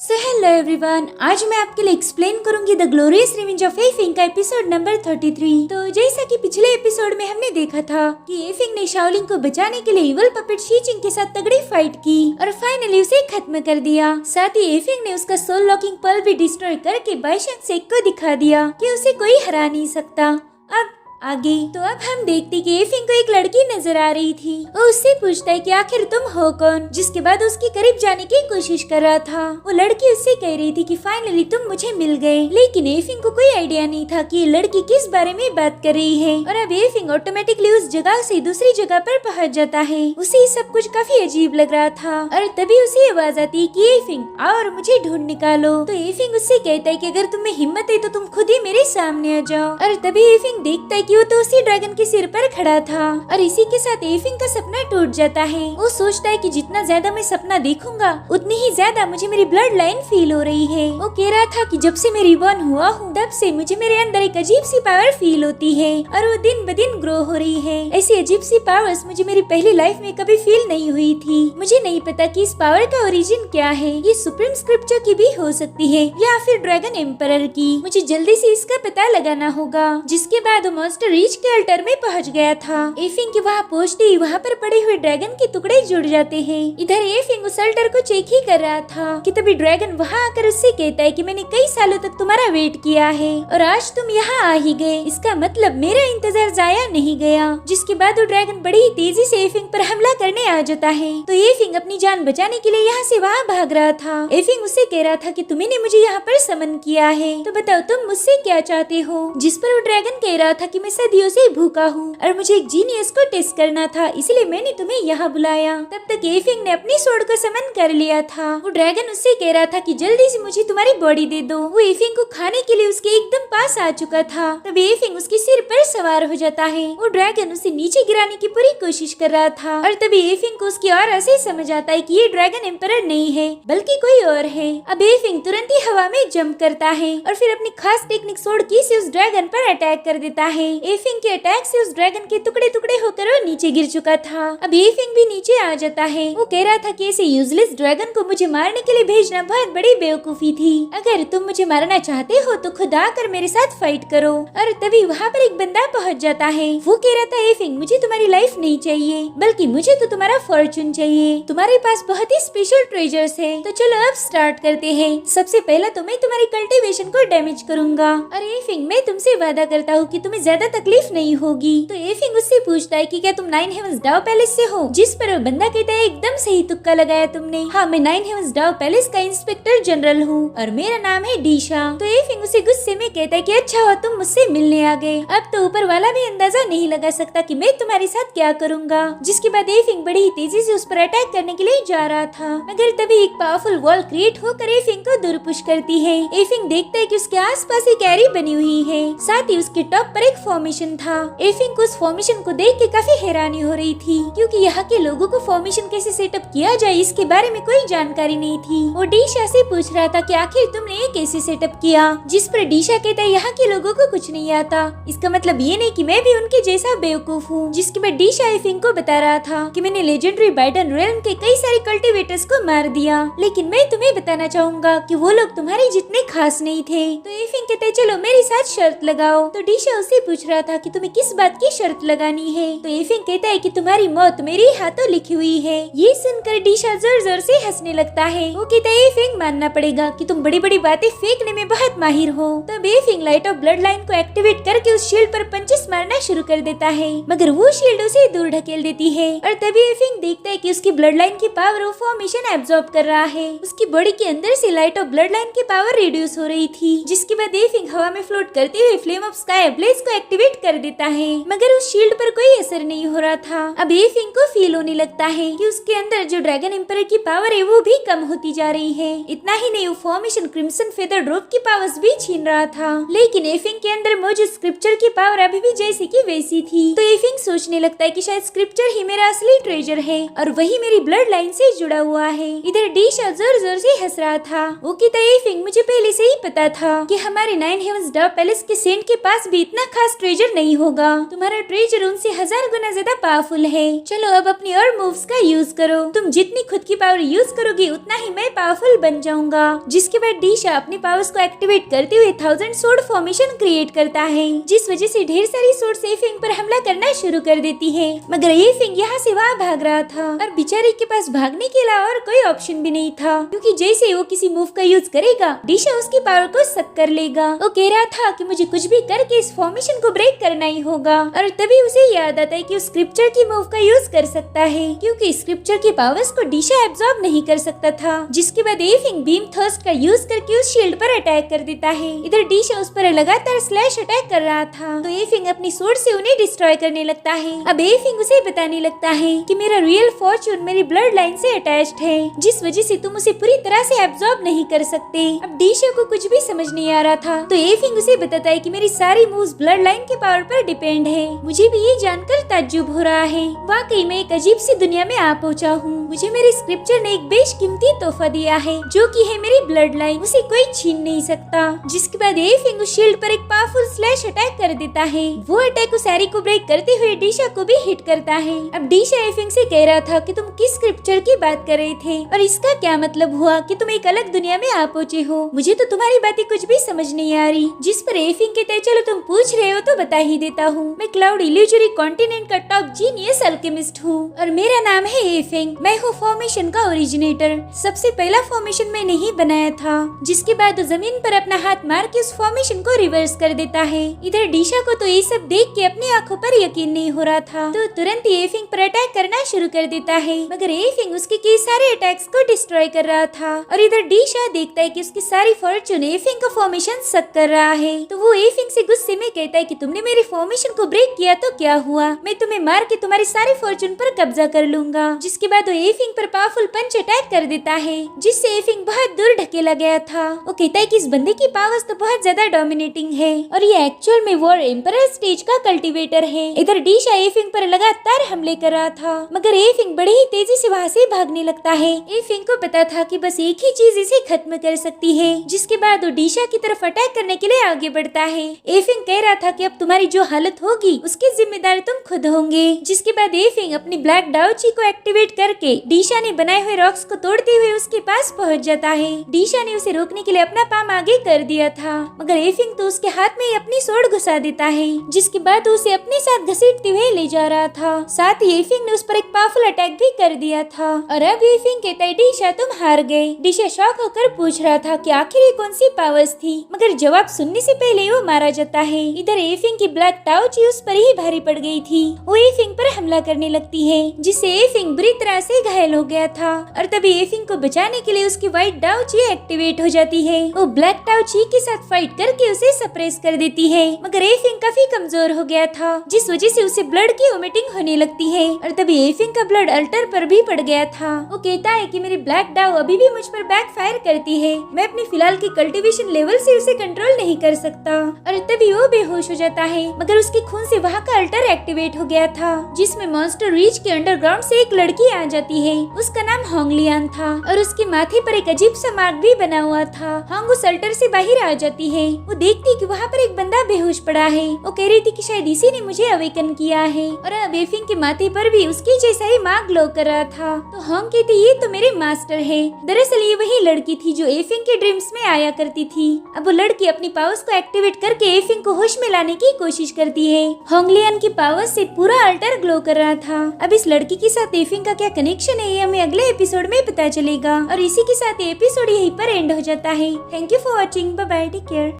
So hello everyone, आज मैं आपके लिए एक्सप्लेन करूंगी the glorious revenge of effing का एपिसोड नंबर 33। तो जैसा कि पिछले एपिसोड में हमने देखा था कि एफिंग ने शाओलिंग को बचाने के लिए इवल पपेट शीचिंग के साथ तगड़ी फाइट की और फाइनली उसे खत्म कर दिया। साथ ही एफिंग ने उसका सोल लॉकिंग पर्ल भी डिस्ट्रॉय करके बाइशेंग सेक को दिखा दिया कि उसे कोई हरा नहीं सकता। अब आगे तो अब हम देखते कि एफिंग को एक लड़की नजर आ रही थी। वो उससे पूछता है कि आखिर तुम हो कौन, जिसके बाद उसके करीब जाने की कोशिश कर रहा था। वो लड़की उससे कह रही थी कि फाइनली तुम मुझे मिल गए, लेकिन एफिंग को कोई आइडिया नहीं था कि ये लड़की किस बारे में बात कर रही है। और अब एफिंग ऑटोमेटिकली उस जगह से दूसरी जगह पर पहुंच जाता है। उसे सब कुछ काफी अजीब लग रहा था और तभी उसे आवाज आती है कि एफिंग आओ और मुझे ढूंढ निकालो। तो एफिंग उससे कहता है कि अगर तुम्हें हिम्मत है तो तुम खुद ही मेरे सामने आ जाओ। और तभी एफिंग देखता है कि वो तो उसी ड्रैगन के सिर पर खड़ा था और इसी के साथ एफिंग का सपना टूट जाता है। वो सोचता है कि जितना ज्यादा मैं सपना देखूंगा उतनी ही ज्यादा मुझे मेरी ब्लड लाइन फील हो रही है। वो कह रहा था कि जब से मैं रिबॉर्न हुआ हूँ तब से मुझे मेरे अंदर एक अजीब सी पावर फील होती है और वो दिन ब दिन ग्रो हो रही है। ऐसी अजीब सी पावर्स मुझे मेरी पहली लाइफ में कभी फील नहीं हुई थी। मुझे नहीं पता कि इस पावर का ओरिजिन क्या है। ये सुप्रीम स्क्रिप्चर की भी हो सकती है या फिर ड्रैगन एम्परर की। मुझे जल्दी से इसका पता लगाना होगा। जिसके बाद वो मॉन्स्टर रीच के अल्टर में पहुंच गया था। एफिंग के वहाँ पहुँचते ही वहाँ पर पड़े हुए ड्रैगन के टुकड़े जुड़ जाते हैं। इधर एफिंग उस अल्टर को चेक ही कर रहा था कि तभी ड्रैगन वहाँ आकर उससे कहता है कि मैंने कई सालों तक तुम्हारा वेट किया है और आज तुम यहाँ आ ही गए। इसका मतलब मेरा इंतजार जाया नहीं गया। जिसके बाद वो ड्रैगन बड़ी ही तेजी से एफिंग पर हमला करने आ जाता है। तो एफिंग अपनी जान बचाने के लिए यहाँ से वहाँ भाग रहा था। एफिंग उससे कह रहा था कि तुमने मुझे यहाँ पर समन किया है, तो बताओ तुम मुझसे क्या चाहते हो। जिस पर वो ड्रैगन कह रहा था कि मैं सदियों से भूखा हूँ और मुझे एक जीनियस को टेस्ट करना था, इसलिए मैंने तुम्हें यहाँ बुलाया। तब तक एफिंग ने अपनी स्वॉर्ड को समन कर लिया था। वो ड्रैगन उससे कह रहा था कि जल्दी से मुझे तुम्हारी बॉडी दे दो। वो एफिंग को खाने के लिए उसके एकदम पास आ चुका था। तब एफिंग उसके सिर पर सवार हो जाता है। वो ड्रैगन उसे नीचे गिराने की पूरी कोशिश कर रहा था और तभी एफिंग को उसकी और ऐसे समझ आता है कि ये ड्रैगन एम्परर नहीं है बल्कि कोई और है। अब एफिंग तुरंत ही हवा में जंप करता है और फिर अपनी खास टेक्निक स्वॉर्ड की से उस ड्रैगन पर अटैक कर देता है। एफिंग के अटैक से उस ड्रैगन के टुकड़े टुकड़े होकर वो नीचे गिर चुका था। अब एफिंग भी नीचे आ जाता है। वो कह रहा था कि ऐसे यूजलेस ड्रैगन को मुझे मारने के लिए भेजना बहुत बड़ी बेवकूफी थी। अगर तुम मुझे मारना चाहते हो तो खुद आकर मेरे साथ फाइट करो। और तभी वहाँ पर एक बंदा पहुँच जाता है। वो कह रहा था एफिंग मुझे तुम्हारी लाइफ नहीं चाहिए बल्कि मुझे तो तुम्हारा फॉर्चून चाहिए। तुम्हारे पास बहुत ही स्पेशल ट्रेजर्स है, तो चलो अब स्टार्ट करते हैं। सबसे पहला तो मैं तुम्हारी कल्टीवेशन को डैमेज करूंगा और एफिंग मैं तुमसे वादा करता हूँ कि तुम्हें ज्यादा तकलीफ नहीं होगी। तो एफिंग उससे पूछता है कि क्या तुम 9 हेवंस डाउ पैलेस से हो। जिस पर वो बंदा कहता है एकदम सही तुक्का लगाया तुमने। हाँ, मैं 9 हेवंस डाउ पैलेस का इंस्पेक्टर जनरल हूँ और मेरा नाम है डीशा। तो एफिंग उसे गुस्से में कहता है कि अच्छा हुआ तुम मुझसे मिलने आ गए। अब तो ऊपर वाला भी अंदाजा नहीं लगा सकता कि मैं तुम्हारे साथ क्या करूँगा। जिसके बाद एफिंग बड़ी ही तेजी से उस पर अटैक करने के लिए जा रहा था, मगर तभी एक पावरफुल वॉल क्रिएट होकर एफिंग को दूर पुश करती है। एफिंग देखता है कि उसके आसपास एक कैरी बनी हुई है, साथ ही उसके टॉप पर एक फॉर्मेशन था। एफिंग को उस फॉर्मेशन को देख के काफी हैरानी हो रही थी क्योंकि यहाँ के लोगों को फॉर्मेशन कैसे सेटअप किया जाए इसके बारे में कोई जानकारी नहीं थी। वो डीशा से पूछ रहा था कि आखिर तुमने ये कैसे सेटअप किया। जिस पर डीशा कहता है यहाँ के लोगों को कुछ नहीं आता, इसका मतलब ये नहीं कि मैं भी उनके जैसा बेवकूफ हूँ। जिसके बाद डीशा एफिंग को बता रहा था कि मैंने लेजेंडरी बाइडन रेल्म के कई सारे कल्टीवेटर्स को मार दिया, लेकिन मैं तुम्हें बताना चाहूंगा कि वो लोग तुम्हारे जितने खास नहीं थे। तो एफिंग कहते चलो मेरे साथ शर्त लगाओ। तो डीशा उससे पूछ रहा था कि तुम्हें किस बात की शर्त लगानी है। तो एफिंग कहता है कि तुम्हारी मौत मेरे हाथों लिखी हुई है। ये सुनकर डीशा जोर जोर से हंसने लगता है। वो कहता है एफिंग मानना पड़ेगा कि तुम बड़ी बड़ी बातें फेंकने में बहुत माहिर हो। तब effing light of blood line को एक्टिवेट करके उस शील्ड पर पंचेस मारना शुरू कर देता है, मगर वो शील्ड उसे दूर ढकेल देती है। और तभी एफिंग देखता है कि उसकी ब्लड लाइन की पावर वो फॉर्मेशन एब्जॉर्ब कर रहा है। उसकी बॉडी के अंदर से लाइट ऑफ ब्लड लाइन की पावर रिड्यूस हो रही थी। जिसके बाद एफिंग हवा में फ्लोट करते हुए फ्लेम ऑफ स्काई ब्लेज को एक्टिवेट कर देता है, मगर उस शील्ड पर कोई असर नहीं हो रहा था। अब एफिंग को फील होने लगता है कि उसके अंदर जो ड्रैगन एम्परर की पावर है वो भी कम होती जा रही है। इतना ही नहीं, वो फॉर्मेशन क्रिम्सन फेदर ड्रॉप की पावर्स भी छीन रहा था, लेकिन एफिंग के अंदर मौजूद स्क्रिप्चर की पावर अभी भी जैसी की वैसी थी। तो एफिंग सोचने लगता है कि शायद स्क्रिप्चर ही मेरा असली ट्रेजर है और वही मेरी ब्लड लाइन से जुड़ा हुआ है। इधर डीशा जोर जोर से हंस रहा था। वो कहता है एफिंग मुझे पहले से ही पता था कि हमारे 9 हेवंस डाउ पैलेस के सेंट के पास भी इतना खास ट्रेजर नहीं होगा। तुम्हारा ट्रेजर उनसे 1000 गुना ज्यादा पावरफुल है। चलो अब अपनी और मूव्स का यूज करो। तुम जितनी खुद की पावर यूज करोगी उतना ही मैं पावरफुल बन जाऊंगा। जिसके बाद डीशा अपनी पावर्स को एक्टिवेट करते हुए 1000 सोर्ड फॉर्मेशन क्रिएट करता है, जिस वजह से ढेर सारी सोर्ड एफिंग पर हमला करना शुरू कर देती है। मगर एफिंग यहाँ से वहाँ भाग रहा था और बेचारे के पास भागने के अलावा और कोई ऑप्शन भी नहीं था, क्योंकि जैसे वो किसी मूव का यूज करेगा डीशा उसकी पावर को सक कर लेगा। वो कह रहा था कि मुझे कुछ भी करके इस फॉर्मेशन को ब्रेक करना ही होगा। और तभी उसे याद आता है कि उस स्क्रिप्चर की मूव का यूज कर सकता है, क्योंकि स्क्रिप्चर की पावर्स को डीशा एब्जॉर्ब नहीं कर सकता था। जिसके बाद एफिंग बीम थर्स्ट का यूज करके उस शील्ड पर अटैक कर देता है। इधर डीशा उस पर लगातार स्लैश अटैक कर रहा था, तो एफिंग अपनी सोर्ड से उन्हें डिस्ट्रॉय करने लगता है। अब एफिंग उसे बताने लगता है कि मेरा रियल फॉर्चून मेरी ब्लड लाइन से अटैच्ड है, जिस वजह से तुम उसे पूरी तरह से एब्जॉर्ब नहीं कर सकते। अब डीशा को कुछ भी समझ नहीं आ रहा था, तो एफिंग उसे बताता है कि मेरी सारी मूव्स ब्लड लाइन के पावर पर डिपेंड है। मुझे भी ये जानकर ताज्जुब हो रहा है, वाकई मैं एक अजीब सी दुनिया में आ पहुंचा हूँ। मुझे मेरे स्क्रिप्चर ने एक बेशकीमती तोहफा दिया है, जो कि है मेरी ब्लड लाइन, उसे कोई छीन नहीं सकता। जिसके बाद एफिंग उस शील्ड पर एक पावरफुल स्लैश अटैक कर देता है। वो अटैक उस हैरी को ब्रेक करते हुए डीशा को भी हिट करता है। अब डीशा एफिंग से कह रहा था कि तुम किस स्क्रिप्चर की बात कर रहे थे और इसका क्या मतलब हुआ कि तुम एक अलग दुनिया में आ पहुंचे हो। मुझे तो तुम्हारी बातें कुछ भी समझ नहीं आ रही। जिस पर एफिंग कहते चलो तुम पूछ रहे हो तो बता ही देता हूँ। मैं क्लाउड इल्यूजरी कॉन्टिनेंट का टॉप जीनियस अल्केमिस्ट हूँ और मेरा नाम है एफिंग। मैं हूँ फॉर्मेशन का ओरिजिनेटर। सबसे पहला फॉर्मेशन मैंने ही बनाया था। जिसके बाद वो जमीन पर अपना हाथ मार के उस फॉर्मेशन को रिवर्स कर देता है। इधर डीशा को तो ये सब देख के अपनी आंखों पर यकीन नहीं हो रहा था, तो तुरंत ही एफिंग पर अटैक करना शुरू कर देता है। मगर एफिंग उसके कई सारे अटैक्स को डिस्ट्रॉय कर रहा था और इधर डीशा देखता है कि उसकी सारी फॉर्चून एफिंग का फॉर्मेशन सक कर रहा है। तो वो एफिंग से गुस्से में कहता है कि तुमने मेरी फॉर्मेशन को ब्रेक किया तो क्या हुआ, मैं तुम्हें मार के तुम्हारी सारी फॉर्चून पर कब्जा कर लूंगा। जिसके बाद वो एफिंग पर पावरफुल पंच अटैक कर देता है, जिससे एफिंग बहुत दूर ढकेला गया था। वो कहता है कि इस बंदे की पावर्स तो बहुत ज्यादा डोमिनेटिंग है और ये एक्चुअल में वॉर एम्परर स्टेज का कल्टीवेटर है। इधर डीशा एफिंग पर लगातार हमले कर रहा था, मगर एफिंग बड़ी ही तेजी से वहाँ से भागने लगता है। एफिंग को पता था कि बस एक ही चीज इसे खत्म कर सकती है। जिसके बाद वो डीशा की तरफ अटैक करने के लिए आगे बढ़ता है। एफिंग कह रहा था कि अब तुम्हारी जो हालत होगी उसकी जिम्मेदार तुम खुद होंगे। जिसके बाद एफिंग अपनी ब्लैक डाउची को एक्टिवेट करके डीशा ने बनाए हुए रॉक्स को तोड़ते हुए उसके पास पहुंच जाता है। डीशा ने उसे रोकने के लिए अपना पाम आगे कर दिया था, मगर एफिंग तो उसके हाथ में ही अपनी सोड घुसा देता है। जिसके बाद उसे अपने साथ घसीटते हुए ले जा रहा था। साथ ही एफिंग ने उस पर एक पावरफुल अटैक भी कर दिया था। और अब एफिंग कहता है डीशा तुम हार गए। डीशा शॉक होकर पूछ रहा था कि आखिर ये कौन सी पावर्स थी, मगर जवाब सुनने से पहले वो मारा जाता है। इधर एफिंग की ब्लैक टाउची उस पर ही भारी पड़ गई थी। वो एफिंग पर हमला करने लगती है, जिससे एफिंग बुरी तरह से घायल हो गया था। और तभी एफिंग को बचाने के लिए उसकी व्हाइट टाउची एक्टिवेट हो जाती है। वो ब्लैक टाउची के साथ फाइट करके उसे सप्रेस कर देती है, मगर एफिंग काफी कमजोर हो गया था, जिस वजह से उसे ब्लड की वोमिटिंग होने लगती है। और तभी एफिंग का ब्लड अल्टर पर भी पड़ गया था। वो कहता है कि मेरी ब्लैक डाउ अभी भी मुझ पर बैकफायर करती है, मैं अपनी फिलहाल की कल्टीवेशन लेवल से उसे कंट्रोल नहीं कर सकता। और तभी वो बेहोश हो जाता है, मगर उसके खून से वहाँ का अल्टर एक्टिवेट हो गया था, जिसमें मॉन्स्टर रीच के अंडरग्राउंड से एक लड़की आ जाती है। उसका नाम होंगलियान था और उसके माथे पर एक अजीब सा मार्क भी बना हुआ था। होंग उस अल्टर से बाहर आ जाती है। वो देखती कि वहाँ पर एक बंदा बेहोश पड़ा है। वो कह रही थी कि शायद इसी ने मुझे अवेकन किया है। और अब एफिंग के माथे पर भी उसके जैसा ही मार्क ग्लो कर रहा था। तो होंग कहती ये तो मेरे मास्टर है। दरअसल ये वही लड़की थी जो एफिंग के ड्रीम्स में आया करती थी। अब वो लड़की अपनी पावर्स को एक्टिवेट करके एफिंग को होश में लाने की कोशिश करती है। होंगलियान की पावर्स से पूरा अल्टर ग्लो कर रहा था। अब इस लड़की के साथ एफिंग का क्या कनेक्शन है ये हमें अगले एपिसोड में पता चलेगा। और इसी के साथ एपिसोड यहीं पर एंड हो जाता है। Thank you for watching. Bye bye, take care.